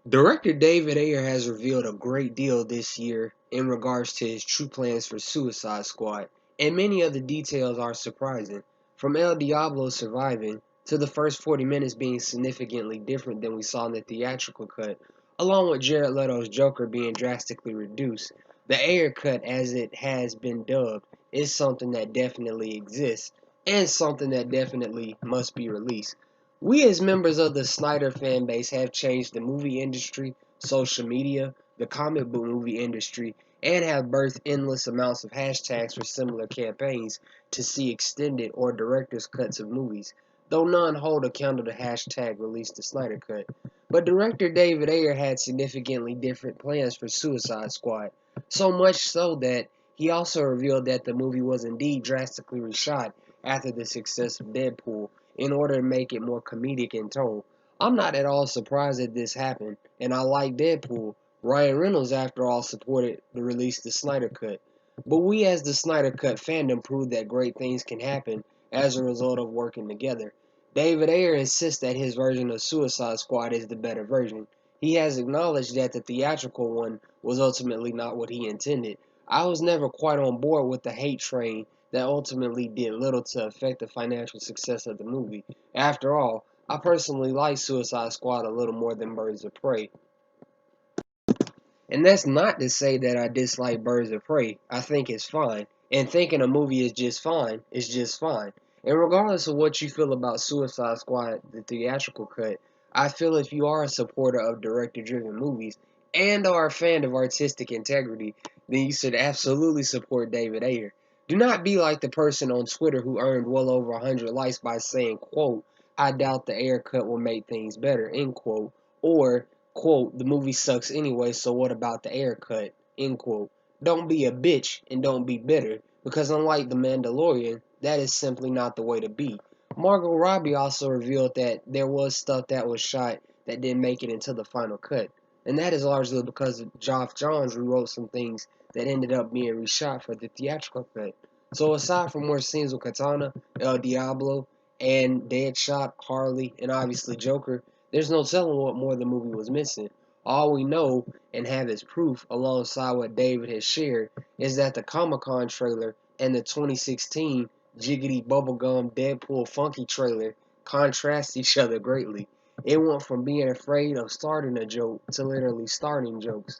Director David Ayer has revealed a great deal this year in regards to his true plans for Suicide Squad, and many of the details are surprising. From El Diablo surviving, to the first 40 minutes being significantly different than we saw in the theatrical cut, along with Jared Leto's Joker being drastically reduced, the Ayer cut, as it has been dubbed, is something that definitely exists, and something that definitely must be released. We as members of the Snyder fan base have changed the movie industry, social media, the comic book movie industry, and have birthed endless amounts of hashtags for similar campaigns to see extended or director's cuts of movies, though none hold a candle to hashtag release the Snyder Cut. But director David Ayer had significantly different plans for Suicide Squad, so much so that he also revealed that the movie was indeed drastically reshot after the success of Deadpool in order to make it more comedic in tone. I'm not at all surprised that this happened, and I like Deadpool. Ryan Reynolds, after all, supported the release of the Snyder Cut. But we as the Snyder Cut fandom proved that great things can happen as a result of working together. David Ayer insists that his version of Suicide Squad is the better version. He has acknowledged that the theatrical one was ultimately not what he intended. I was never quite on board with the hate train that ultimately did little to affect the financial success of the movie. After all, I personally like Suicide Squad a little more than Birds of Prey. And that's not to say that I dislike Birds of Prey. I think it's fine. And thinking a movie is just fine is just fine. And regardless of what you feel about Suicide Squad, the theatrical cut, I feel if you are a supporter of director driven movies and are a fan of artistic integrity, then you should absolutely support David Ayer. Do not be like the person on Twitter who earned well over 100 likes by saying, quote, I doubt the Ayer cut will make things better, end quote, or quote, the movie sucks anyway, so what about the Ayer cut, end quote. Don't be a bitch and don't be bitter, because unlike The Mandalorian, that is simply not the way to be. Margot Robbie also revealed that there was stuff that was shot that didn't make it into the final cut, and that is largely because Geoff Johns rewrote some things that ended up being reshot for the theatrical cut. So aside from more scenes with Katana, El Diablo, and Deadshot, Harley, and obviously Joker, there's no telling what more the movie was missing. All we know and have as proof, alongside what David has shared, is that the Comic Con trailer and the 2016 Jiggity Bubblegum Deadpool Funky trailer contrast each other greatly. It went from being afraid of starting a joke to literally starting jokes.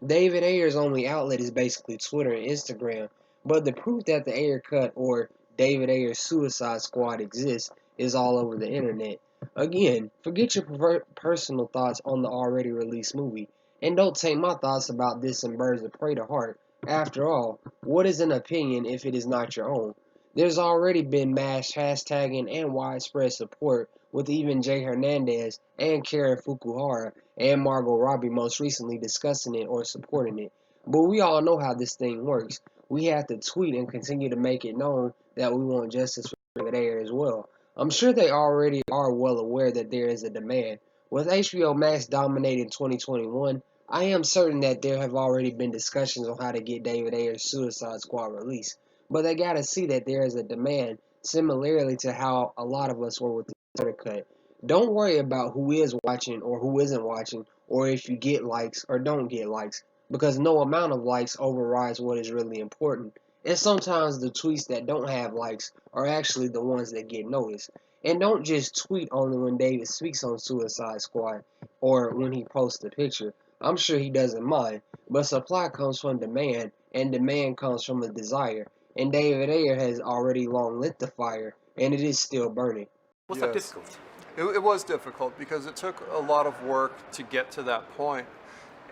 David Ayer's only outlet is basically Twitter and Instagram, but the proof that the Ayer Cut or David Ayer's Suicide Squad exists is all over the internet. Again, forget your personal thoughts on the already released movie, and don't take my thoughts about this and Birds of Prey to heart. After all, what is an opinion if it is not your own? There's already been mass hashtagging and widespread support, with even Jay Hernandez and Karen Fukuhara and Margot Robbie most recently discussing it or supporting it. But we all know how this thing works. We have to tweet and continue to make it known that we want justice for David Ayer as well. I'm sure they already are well aware that there is a demand. With HBO Max dominating 2021, I am certain that there have already been discussions on how to get David Ayer's Suicide Squad released. But they gotta see that there is a demand, similarly to how a lot of us were with the Snyder Cut. Don't worry about who is watching or who isn't watching, or if you get likes or don't get likes, because no amount of likes overrides what is really important. And sometimes the tweets that don't have likes are actually the ones that get noticed. And don't just tweet only when David speaks on Suicide Squad or when he posts a picture. I'm sure he doesn't mind, but supply comes from demand, and demand comes from a desire. And David Ayer has already long lit the fire, and it is still burning. Was that Yes, difficult? it was difficult because it took a lot of work to get to that point,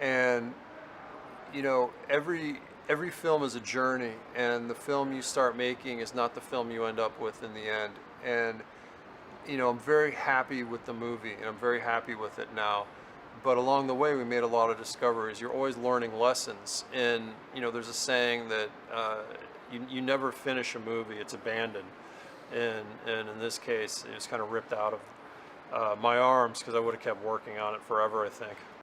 and every film is a journey, and the film you start making is not the film you end up with in the end. And I'm very happy with the movie, and I'm very happy with it now. But along the way, we made a lot of discoveries. You're always learning lessons, and there's a saying that you never finish a movie; it's abandoned. And in this case, it was kind of ripped out of my arms because I would have kept working on it forever, I think.